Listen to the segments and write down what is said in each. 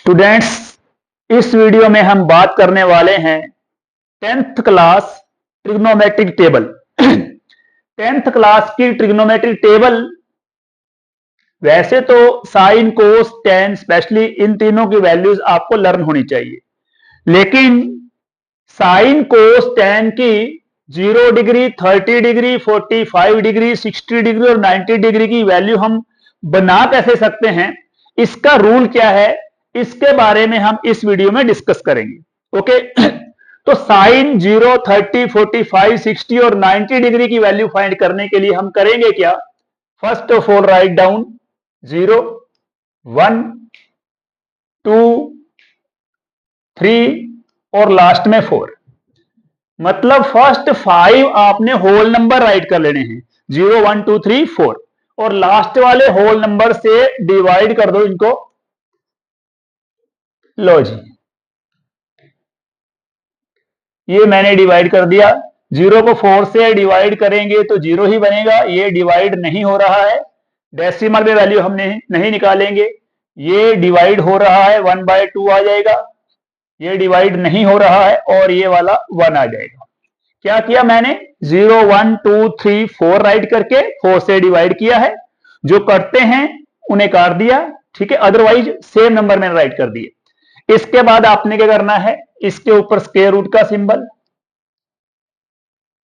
Students, इस video में हम बात करने वाले हैं 10th class trigonometric table. 10th class की ट्रिग्नोमेट्रिक टेबल वैसे तो sine cos ten specially in तीनों की वैल्यूज आपको लर्न होनी चाहिए, लेकिन साइन कोस टेन की 0 डिग्री, 30 डिग्री, 45 डिग्री, 60 डिग्री और 90 डिग्री की वैल्यू हम बना कैसे सकते हैं, इसका रूल क्या है, इसके बारे में हम इस वीडियो में डिस्कस करेंगे। ओके, तो साइन 0, 30, 45, 60 और 90 डिग्री की वैल्यू फाइंड करने के लिए हम करेंगे क्या? First of all write down 0, 1, 2, 3 और लास्ट में 4। मतलब फर्स्ट 5 आपने होल नंबर राइट कर लेने हैं, 0, 1, 2, 3, 4, और लास्ट वाले होल नंबर से डिवाइड कर दो इनको। लो जी, ये मैंने डिवाइड कर दिया। 0 को 4 से डिवाइड करेंगे तो 0 ही बनेगा, ये डिवाइड नहीं हो रहा है, डेसिमल में वैल्यू हमने नहीं निकालेंगे। ये डिवाइड हो रहा है, 1/2 आ जाएगा, ये डिवाइड नहीं हो रहा है और ये वाला 1 आ जाएगा। क्या किया मैंने? 0, 1, 2, 3, 4 राइट करके 4 से डिवाइड किया है। जो करते हैं उन्हें काट दिया, ठीक है, अदरवाइज सेम नंबर मैंने राइट कर दिए। इसके बाद आपने क्या करना है, इसके ऊपर स्क्वायर रूट का सिंबल,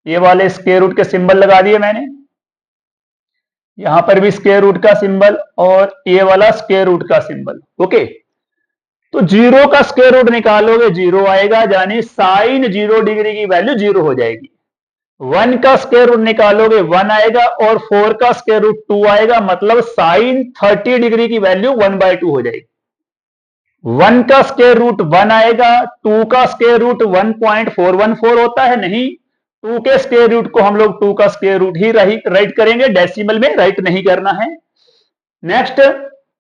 ये वाले स्क्वायर रूट के सिंबल लगा दिए मैंने, यहां पर भी स्क्वायर रूट का सिंबल और ये वाला स्क्वायर रूट का सिंबल। ओके, तो 0 का स्क्वायर रूट निकालोगे 0 आएगा, यानी साइन 0 डिग्री की वैल्यू 0 हो जाएगी। 1 का स्क्वायर रूट निकालोगे 1 आएगा और 4 का स्क्वायर रूट 2 आएगा, मतलब साइन 30 डिग्री की वैल्यू 1/2 हो जाएगी। 1 का स्क्वायर रूट 1 आएगा, 2 का स्क्वायर रूट 1.414 होता है, नहीं, 2 के स्क्वायर रूट को हम लोग 2 का स्क्वायर रूट ही राइट करेंगे, डेसिमल में राइट नहीं करना है। नेक्स्ट,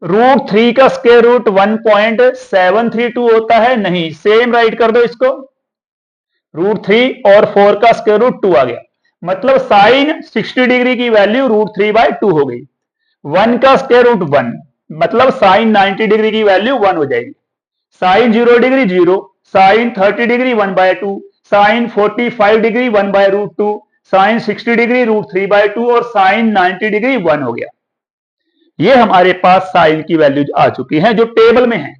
रूट 3 का स्क्वायर रूट 1.732 होता है, नहीं, सेम राइट कर दो इसको, रूट 3 और 4 का स्क्वायर रूट 2 आ गया, मतलब साइन 60 डिग्री की वैल्यू रूट 3/2 हो गई। 1 का स्क्वायर रूट 1, मतलब साइन 90 डिग्री की वैल्यू 1 हो जाएगी। Sine 0 degree 0, sine 30 degree 1/2, sine 45 degree 1/√2, sine 60 degree √3/2 और साइन 90 डिग्री 1 हो गया। ये हमारे पास साइन की वैल्यूज आ चुकी हैं जो टेबल में है,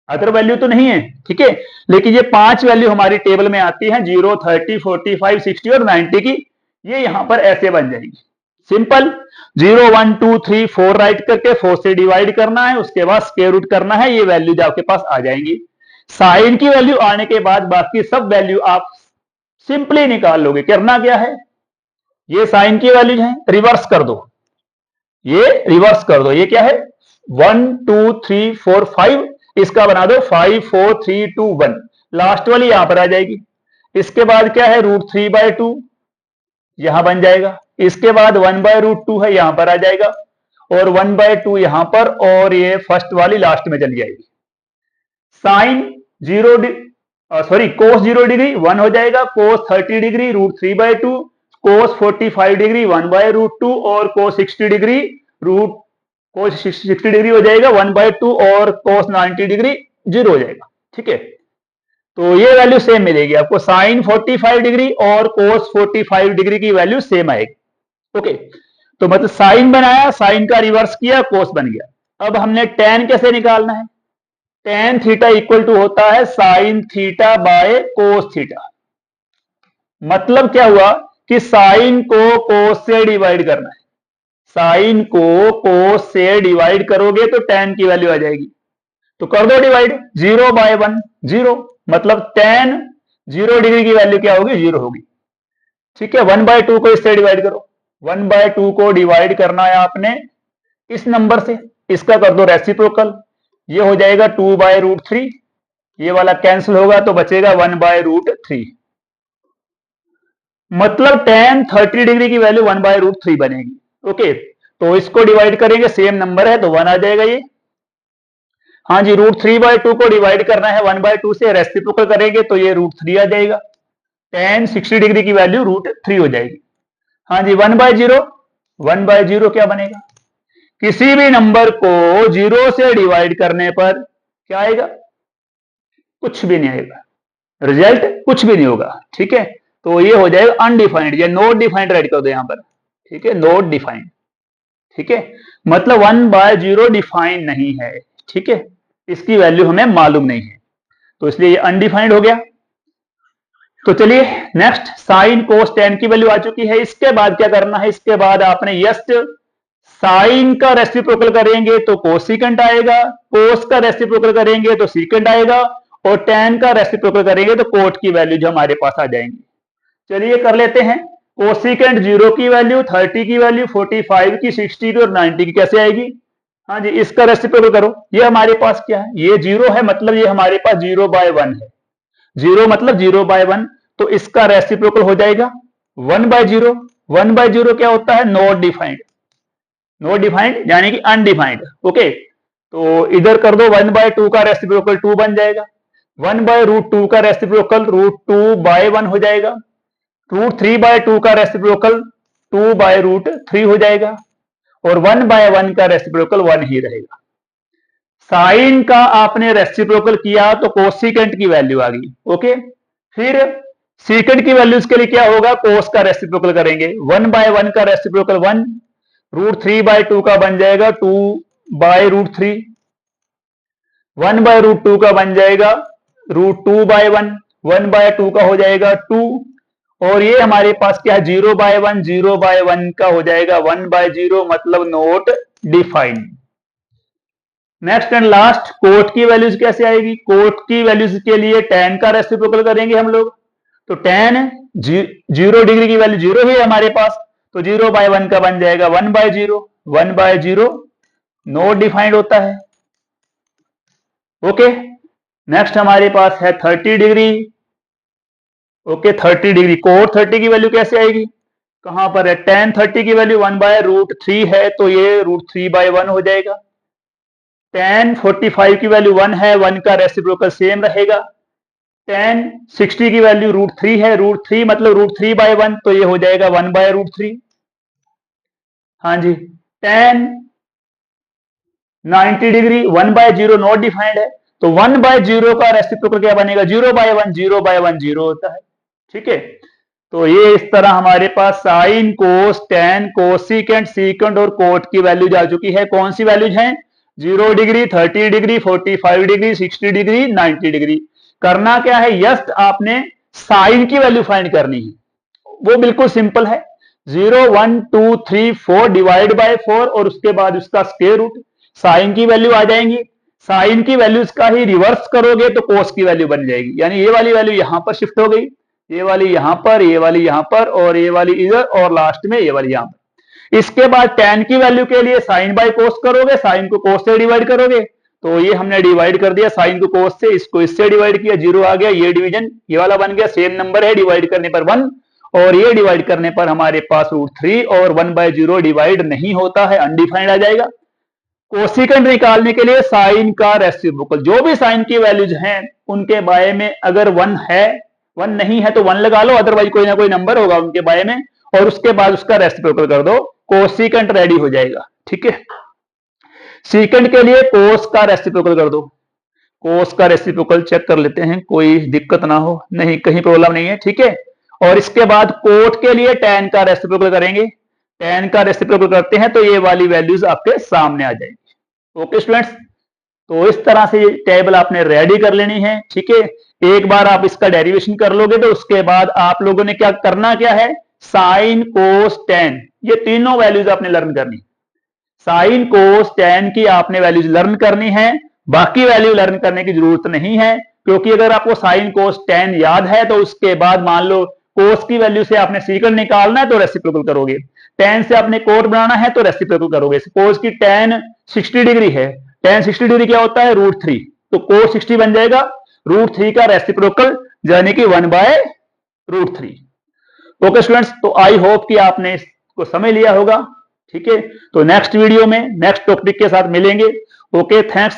अदर वैल्यू तो नहीं है, ठीक है, लेकिन ये 5 वैल्यू हमारी टेबल में आती है, 0, 30, 45, 60 और 90 की। ये यहां पर ऐसे बन जाएंगी, सिंपल 0, 1, 2, 3, 4 राइट करके 4 से डिवाइड करना है, उसके बाद स्क्वायर रूट करना है, ये वैल्यूज आपके पास आ जाएंगी। साइन की वैल्यू आने के बाद बाकी सब वैल्यू आप सिंपली निकाल लोगे। करना क्या है, ये साइन की वैल्यूज है, रिवर्स कर दो, ये रिवर्स कर दो, ये क्या है 1, 2, 3, 4, 5, इसका बना दो 5, 4, 3, 2, 1, लास्ट वाली यहां पर आ जाएगी। इसके बाद क्या है, √3/2 यहां बन जाएगा, इसके बाद 1/√2 है, यहां पर आ जाएगा, और 1/2 यहां पर, और ये फर्स्ट वाली लास्ट में चली जाएगी। साइन 0 कोस 0 डिग्री 1 हो जाएगा, कोस 30 डिग्री √3/2, कोस 45 डिग्री 1/√2 और कोस 60 डिग्री कोस 60 डिग्री हो जाएगा 1/2 और कोस 90 डिग्री 0 हो जाएगा, ठीक है। तो ये वैल्यू सेम मिलेगी आपको, साइन 45 डिग्री और कोस 45 डिग्री की वैल्यू सेम आएगी। ओके, तो मतलब साइन बनाया, साइन का रिवर्स किया, कोस बन गया। अब हमने टेन कैसे निकालना है, टेन थीटा इक्वल टू होता है sine theta by cos theta. मतलब क्या हुआ कि साइन को कोस से डिवाइड करना है, साइन को कोस से डिवाइड करोगे तो टेन की वैल्यू आ जाएगी, तो कर दो डिवाइड, 0/1 0, मतलब टेन 0 डिग्री की वैल्यू क्या होगी, 0 होगी, ठीक है। 1/2 को इससे डिवाइड करो, 1/2 को डिवाइड करना है आपने इस नंबर से, इसका कर दो रेसिप्रोकल, ये हो जाएगा 2/√3, ये वाला कैंसिल होगा तो बचेगा 1/√3, मतलब टेन 30 डिग्री की वैल्यू 1/√3 बनेगी। ओके, तो इसको डिवाइड करेंगे, सेम नंबर है तो 1 आ जाएगा ये। हाँ जी, √3/2 को डिवाइड करना है 1/2 से, रेसिप्रोकल करेंगे तो ये √3 आ जाएगा, टेन 60 डिग्री की वैल्यू √3 हो जाएगी। हाँ जी, 1/0, 1/0 क्या बनेगा, किसी भी नंबर को 0 से डिवाइड करने पर क्या आएगा? कुछ भी नहीं आएगा, रिजल्ट कुछ भी नहीं होगा। ठीक है, तो ये हो जाएगा अनडिफाइंड या नॉट डिफाइंड राइट कर दो यहां पर। ठीक है, नॉट डिफाइंड। ठीक है, मतलब 1/0 डिफाइंड नहीं है। ठीक है, इसकी वैल्यू हमें मालूम नहीं है, तो इसलिए ये अनडिफाइंड हो गया। तो चलिए नेक्स्ट, साइन कोस टेन की वैल्यू आ चुकी है। इसके बाद क्या करना है? इसके बाद आपने जस्ट साइन का रेसिप्रोकल करेंगे तो कोसिकेंट आएगा, कोस का रेसिप्रोकल करेंगे तो सीकेंट आएगा, और टेन का रेसिप्रोकल करेंगे तो कोट की वैल्यू जो हमारे पास आ जाएंगी। चलिए कर लेते हैं। कोसिकेंट 0 की वैल्यू, 30 की वैल्यू, 45 की, 60 की और 90 की कैसे आएगी? हाँ जी, इसका रेसिप्रोकल करो। ये हमारे पास क्या है? ये 0 है, मतलब ये हमारे पास 0/1 है। 0 मतलब 0/1, तो इसका रेसिप्रोकल हो जाएगा 1/0। 1/0 क्या होता है? Not defined. नॉट डिफाइंड यानी कि अनडिफाइंड। ओके, तो इधर कर दो, 1/2 का रेसिप्रोकल 2 बन जाएगा। 1/√2 का रेसिप्रोकल √2/1 हो जाएगा। √3/2 का रेसिप्रोकल 2/√3 हो जाएगा, और 1/1 का रेसिप्रोकल 1 ही रहेगा। साइन का आपने रेसिप्रोकल किया तो कोसिकेंट की वैल्यू आ गई। ओके, फिर सीकेंट की वैल्यूज के लिए क्या होगा? कोस का रेसिप्रोकल करेंगे। 1/1 का रेसिप्रोकल 1, √3/2 का बन जाएगा 2/√3, 1/√2 का बन जाएगा √2/1, 1/2 का हो जाएगा 2, और ये हमारे पास क्या है? 0/1, 0/1 का हो जाएगा 1/0, मतलब not defined. Next and last, cot की वैल्यूज कैसे आएगी? कोट की वैल्यूज के लिए tan का रेसिप्रोकल करेंगे हम लोग, तो tan 0 डिग्री की वैल्यू 0 ही है हमारे पास, तो 0/1 का बन जाएगा 1/0। 1/0 नोट डिफाइंड होता है। ओके, नेक्स्ट हमारे पास है 30 डिग्री। ओके, 30 डिग्री, कोट 30 की वैल्यू कैसे आएगी? कहां पर है? tan 30 की वैल्यू 1/√3 है, तो ये √3/1 हो जाएगा। tan 45 की वैल्यू 1 है, 1 का रेसिप्रोकल सेम रहेगा। tan 60 की वैल्यू √3 है, √3 मतलब √3/1, तो ये हो जाएगा 1/√3। हाँ जी, tan 90 डिग्री 1/0 नॉट डिफाइंड है, तो 1/0 का रेसिप्रोकल क्या बनेगा? 0/1, 0/1 0 होता है। ठीक है, तो ये इस तरह हमारे पास साइन, कोस, tan, कोसिकेंट, सीकेंट और कोट की वैल्यूज आ चुकी है। कौन सी वैल्यूज हैं? 0 degree, 30 degree, 45 degree, 60 degree, 90 degree. करना क्या है? जस्ट आपने साइन की वैल्यू फाइंड करनी है, वो बिल्कुल सिंपल है। 0, 1, 2, 3, 4 डिवाइड बाय 4, और उसके बाद उसका स्क्वायर रूट। साइन की वैल्यू आ जाएंगी, साइन की वैल्यूज का ही रिवर्स करोगे तो कोस की वैल्यू बन जाएगी, यानी ये वाली वैल्यू यहां पर शिफ्ट हो गई, ये वाली यहां पर, ये वाली यहां पर, और ये वाली इधर, और लास्ट में ये वाली यहां पर। इसके बाद tan की वैल्यू के लिए साइन बाय कोस करोगे, साइन को कोस से डिवाइड करोगे, तो ये हमने डिवाइड कर दिया साइन को कोस से, इसको इससे डिवाइड किया, 0 आ गया, ये डिवीजन ये वाला बन गया, सेम नंबर है, डिवाइड करने पर 1, और ये डिवाइड करने पर हमारे पास √3, और 1/0 डिवाइड नहीं होता है, अनडिफाइंड आ जाएगा। कोसिकेंट निकालने के लिए साइन का रेसिप्रोकल, जो भी साइन की वैल्यूज हैं उनके बारे में अगर 1 है, 1 नहीं है तो 1 लगा लो, अदरवाइज कोई ना कोई नंबर होगा उनके बारे में, और उसके बाद उसका रेसिप्रोकल कर दो, कोसिकेंट रेडी हो जाएगा। ठीक है, सीकेंट के लिए कोस का रेसिप्रोकल कर दो। कोस का रेसिप्रोकल चेक कर लेते हैं, कोई दिक्कत ना हो, नहीं कहीं प्रॉब्लम नहीं है। ठीक है, और इसके बाद कोट के लिए tan का रेसिप्रोकल करेंगे। tan का रेसिप्रोकल करते हैं तो ये वाली वैल्यूज आपके सामने आ जाएंगी। ओके स्टूडेंट्स, तो इस तरह से ये टेबल आपने रेडी कर लेनी है। ठीक है, एक बार आप इसका डेरिवेशन कर लोगे तो उसके बाद आप लोगों ने क्या करना क्या है? साइन, कोस, tan, ये तीनों वैल्यूज आपने लर्न करनी। साइन, कोस, tan की आपने वैल्यूज लर्न करनी है, बाकी वैल्यू लर्न करने की जरूरत नहीं है, क्योंकि अगर आपको साइन, कोस, tan याद है तो उसके बाद मान लो कोस की वैल्यू से आपने सीकेंट निकालना है तो रेसिप्रोकल करोगे, tan से आपने कोट बनाना है तो रेसिप्रोकल करोगे। सपोज की tan 60 डिग्री है, tan 60 डिग्री क्या होता है? √3, तो कोट 60 बन जाएगा, √3 का रेसिप्रोकल यानी कि 1/√3। ओके स्टूडेंट्स, तो आई होप कि आपने इसको समझ लिया होगा। ठीक है, तो नेक्स्ट वीडियो में नेक्स्ट टॉपिक के साथ मिलेंगे। Okay, thanks.